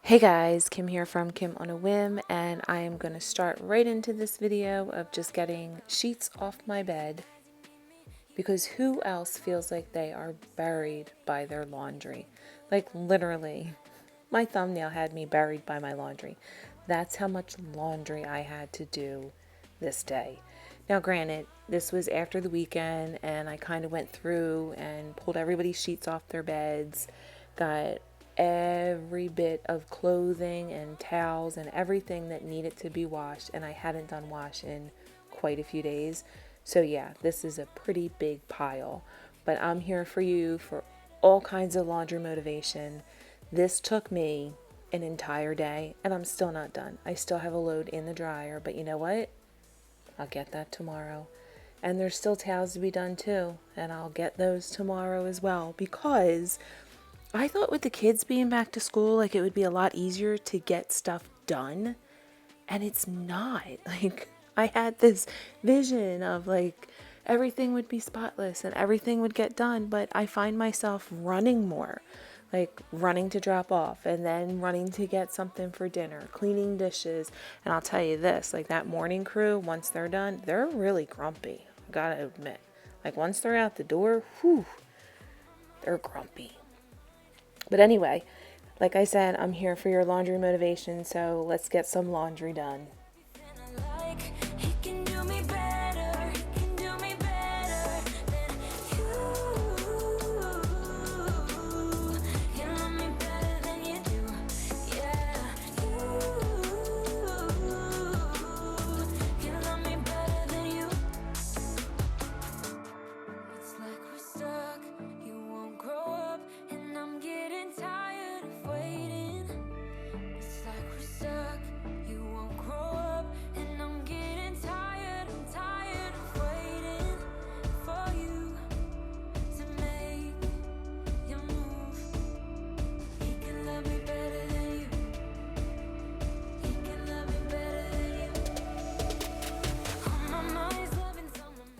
Hey guys, Kim here from Kim on a Whim, and I am going to start right into this video of just getting sheets off my bed because who else feels like they are buried by their laundry? Like literally, my thumbnail had me buried by my laundry. That's how much laundry I had to do this day. Now granted, this was after the weekend and I kind of went through and pulled everybody's sheets off their beds, got every bit of clothing and towels and everything that needed to be washed, and I hadn't done wash in quite a few days. So yeah, this is a pretty big pile, but I'm here for you for all kinds of laundry motivation. This took me an entire day and I'm still not done. I still have a load in the dryer, but you know what? I'll get that tomorrow. And there's still towels to be done too, and I'll get those tomorrow as well, because I thought with the kids being back to school, like it would be a lot easier to get stuff done, and it's not. Like I had this vision of like everything would be spotless and everything would get done, but I find myself running more, like running to drop off and then running to get something for dinner, cleaning dishes. And I'll tell you this, like that morning crew, once they're done, they're really grumpy. I gotta admit, like once they're out the door, whew, they're grumpy. But anyway, like I said, I'm here for your laundry motivation, so let's get some laundry done.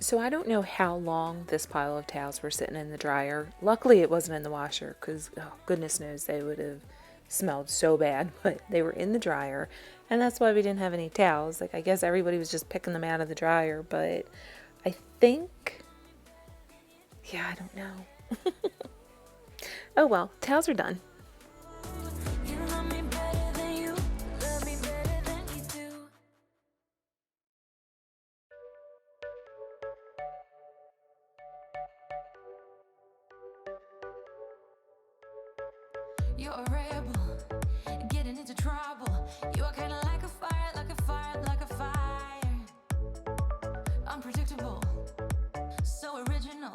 So I don't know how long this pile of towels were sitting in the dryer. Luckily it wasn't in the washer because, oh, goodness knows they would have smelled so bad, but they were in the dryer, and that's why we didn't have any towels. Like I guess everybody was just picking them out of the dryer, but I think, yeah, I don't know. Oh well, towels are done. You're a rebel, getting into trouble. You are kinda like a fire, like a fire, like a fire. Unpredictable, so original.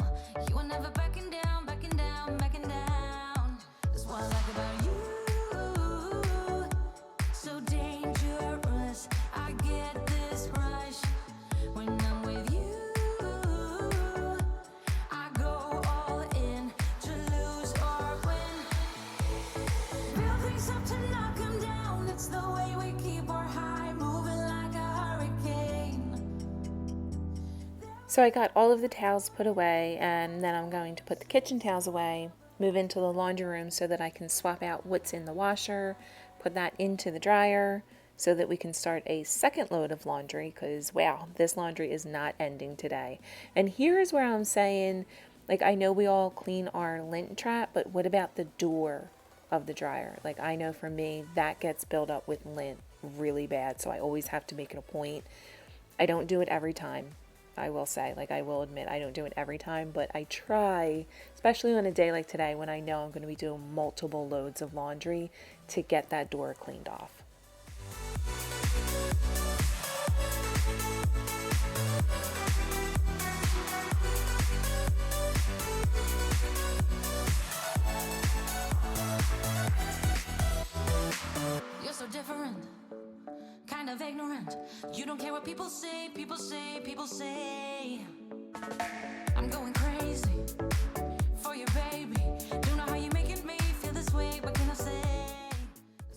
You are never backing down, backing down, backing down. That's what I like about you. So dangerous, I get this rush when I'm with you. I go all in to lose or win. Build things up to knock 'em down. It's the way we keep our high, moving like a hurricane. So I got all of the towels put away, and then I'm going to put the kitchen towels away, move into the laundry room so that I can swap out what's in the washer, put that into the dryer so that we can start a second load of laundry, because wow, this laundry is not ending today. And here's where I'm saying, like, I know we all clean our lint trap, but what about the door of the dryer? Like I know for me that gets built up with lint really bad, so I always have to make it a point. I don't do it every time, I will say. Like I will admit I don't do it every time, but I try, especially on a day like today when I know I'm going to be doing multiple loads of laundry, to get that door cleaned off. You're so different, kind of ignorant. You don't care what people say, people say, people say. I'm going crazy for your baby. Don't know how you're making me feel this way. What can I say?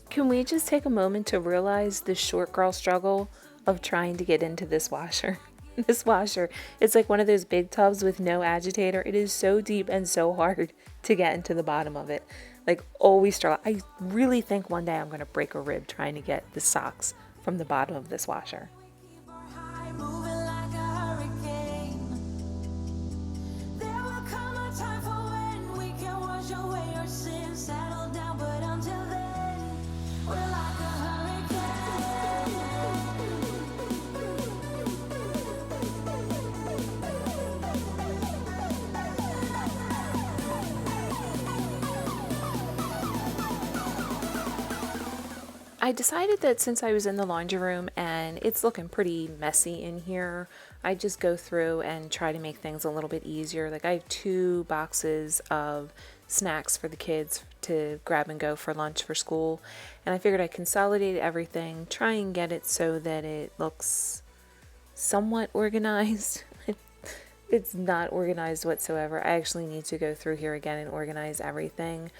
Can we just take a moment to realize the short girl struggle of trying to get into this washer? This washer, it's like one of those big tubs with no agitator. It is so deep and so hard to get into the bottom of it. Like, always struggle. I really think one day I'm going to break a rib trying to get the socks from the bottom of this washer. High, moving like a hurricane. There will come a time for when we can wash away our sins, settle down, but until then, we're like a I decided that since I was in the laundry room and it's looking pretty messy in here, I'd just go through and try to make things a little bit easier. Like, I have 2 boxes of snacks for the kids to grab and go for lunch for school, and I figured I'd consolidate everything, try and get it so that it looks somewhat organized. It's not organized whatsoever. I actually need to go through here again and organize everything.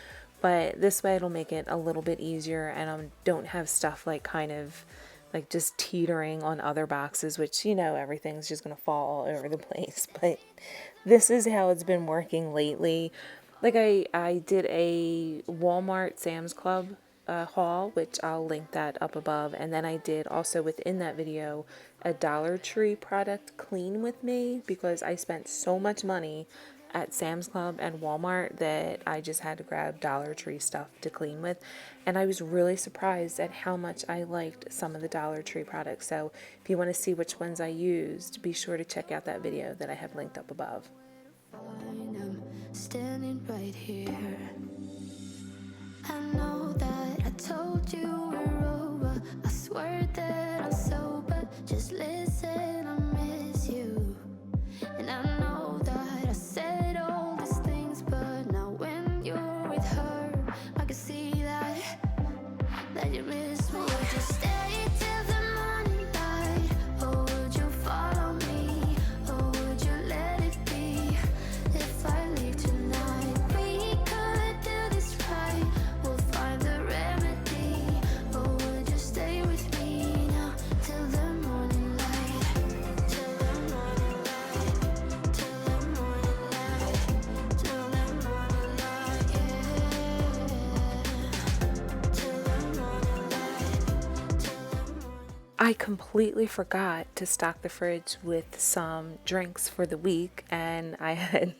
But this way it'll make it a little bit easier, and I don't have stuff like kind of like just teetering on other boxes, which, you know, everything's just going to fall all over the place. But this is how it's been working lately. Like, I did a Walmart Sam's Club haul, which I'll link that up above. And then I did also within that video a Dollar Tree product clean with me, because I spent so much money at Sam's Club and Walmart that I just had to grab Dollar Tree stuff to clean with. And I was really surprised at how much I liked some of the Dollar Tree products. So if you want to see which ones I used, be sure to check out that video that I have linked up above. I'm standing right here. I know that I told you we're over. I swear that I'm sober. Just listen, I miss you. And I know that I said all these things, but now when you're with her, I can see that you miss me. Would you stay till the morning light, or would you follow me, or would you let it be? If I leave tonight, we could do this right. We'll find the remedy, or would you stay with me now till the morning light, till the morning light, till the morning light, till the morning light, yeah. Till the morning light, till the morning. I completely forgot to stock the fridge with some drinks for the week, and I had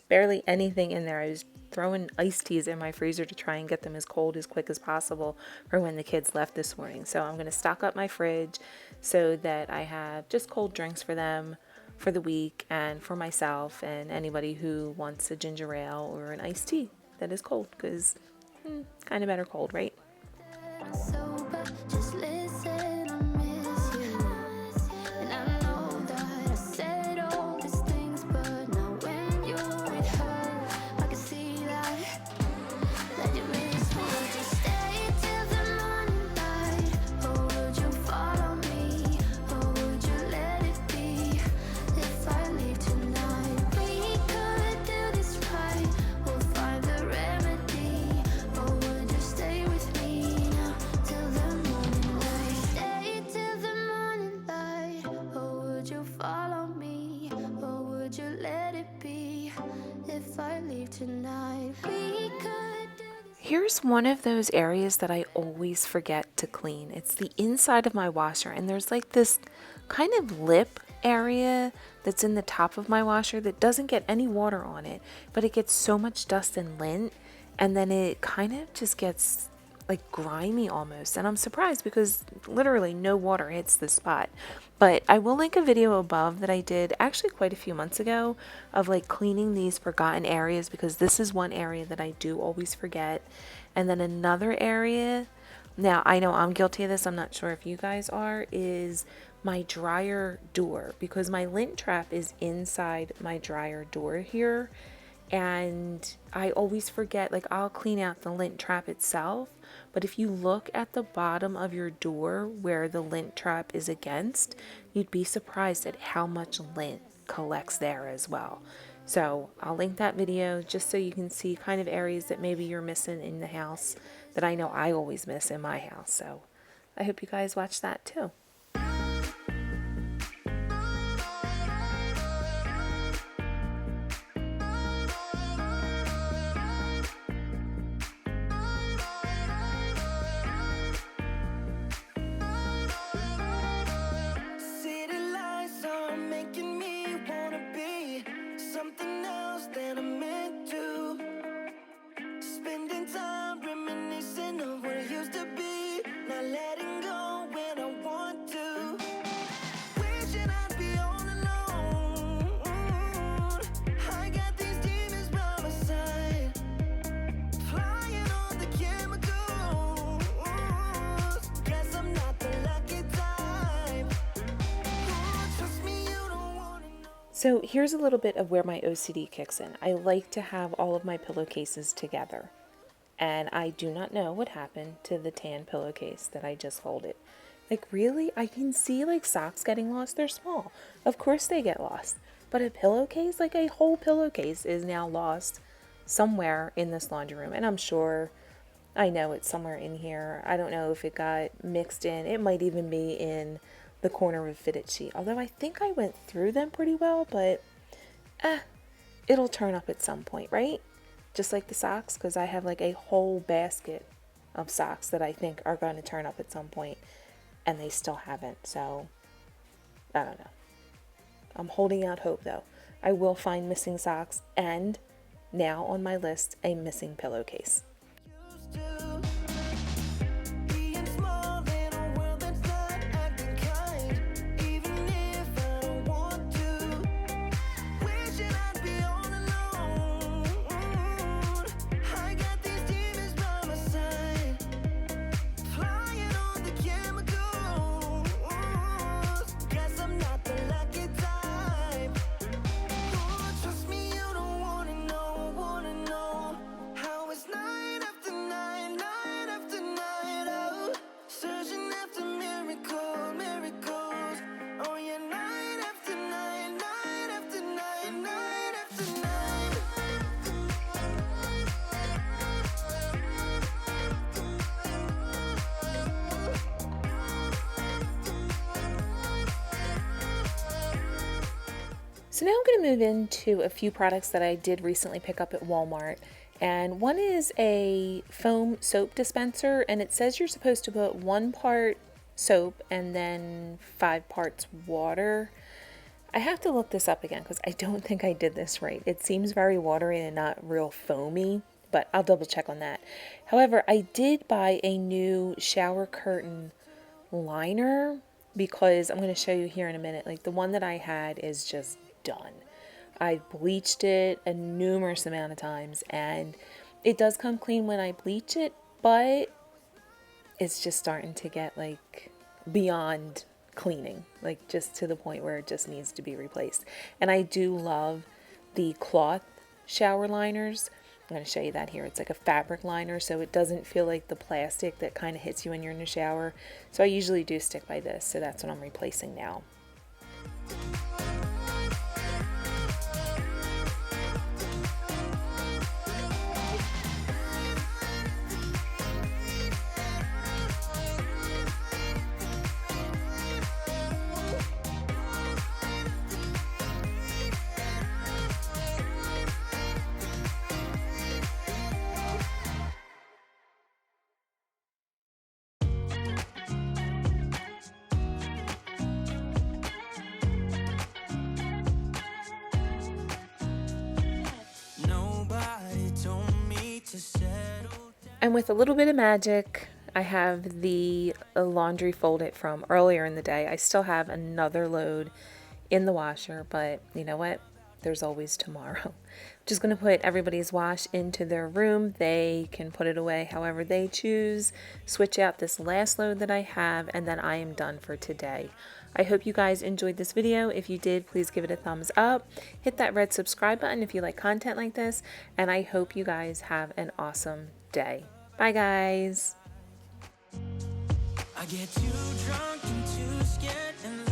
barely anything in there. I was throwing iced teas in my freezer to try and get them as cold as quick as possible for when the kids left this morning. So I'm going to stock up my fridge so that I have just cold drinks for them for the week, and for myself and anybody who wants a ginger ale or an iced tea that is cold, because kind of better cold, right? Sober, just listen, I miss you. And I know that I said all these things, but now when you're with her, I can see that you miss me. Would you stay till the morning light, or would you follow me, or would you let it be? If I leave tonight, we could do this right. We'll find the remedy, or would you stay with me now till the morning light? Stay till the morning light, or would you follow me, or would you let it be? If I leave tonight, we could do this. Here's one of those areas that I always forget to clean. It's the inside of my washer, and there's like this kind of lip area that's in the top of my washer that doesn't get any water on it, but it gets so much dust and lint, and then it kind of just gets like grimy almost. And I'm surprised because literally no water hits the spot. But I will link a video above that I did actually quite a few months ago of like cleaning these forgotten areas, because this is one area that I do always forget. And then another area, now I know I'm guilty of this, I'm not sure if you guys are, is my dryer door, because my lint trap is inside my dryer door here. And I always forget, like I'll clean out the lint trap itself, but if you look at the bottom of your door where the lint trap is against, you'd be surprised at how much lint collects there as well. So I'll link that video just so you can see kind of areas that maybe you're missing in the house that I know I always miss in my house. So I hope you guys watch that too. So here's a little bit of where my OCD kicks in. I like to have all of my pillowcases together. And I do not know what happened to the tan pillowcase that I just folded. Like, really? I can see like socks getting lost. They're small. Of course they get lost. But a pillowcase, like a whole pillowcase, is now lost somewhere in this laundry room. And I'm sure, I know it's somewhere in here. I don't know if it got mixed in. It might even be in the corner of a fitted sheet. Although I think I went through them pretty well, but it'll turn up at some point, right? Just like the socks, because I have like a whole basket of socks that I think are going to turn up at some point, and they still haven't. So I don't know. I'm holding out hope though. I will find missing socks, and now on my list, a missing pillowcase. So now I'm going to move into a few products that I did recently pick up at Walmart. And one is a foam soap dispenser, and it says you're supposed to put 1 part soap and then 5 parts water. I have to look this up again because I don't think I did this right. It seems very watery and not real foamy, but I'll double check on that. However, I did buy a new shower curtain liner because I'm going to show you here in a minute. Like, the one that I had is just done. I bleached it a numerous amount of times, and it does come clean when I bleach it, but it's just starting to get like beyond cleaning, like just to the point where it just needs to be replaced. And I do love the cloth shower liners. I'm going to show you that here. It's like a fabric liner, so it doesn't feel like the plastic that kind of hits you when you're in the shower. So I usually do stick by this, so that's what I'm replacing now. And with a little bit of magic, I have the laundry folded from earlier in the day. I still have another load in the washer, but you know what? There's always tomorrow. I'm just going to put everybody's wash into their room. They can put it away however they choose. Switch out this last load that I have, and then I am done for today. I hope you guys enjoyed this video. If you did, please give it a thumbs up. Hit that red subscribe button if you like content like this, and I hope you guys have an awesome day. Bye, guys. I get too drunk and too scared and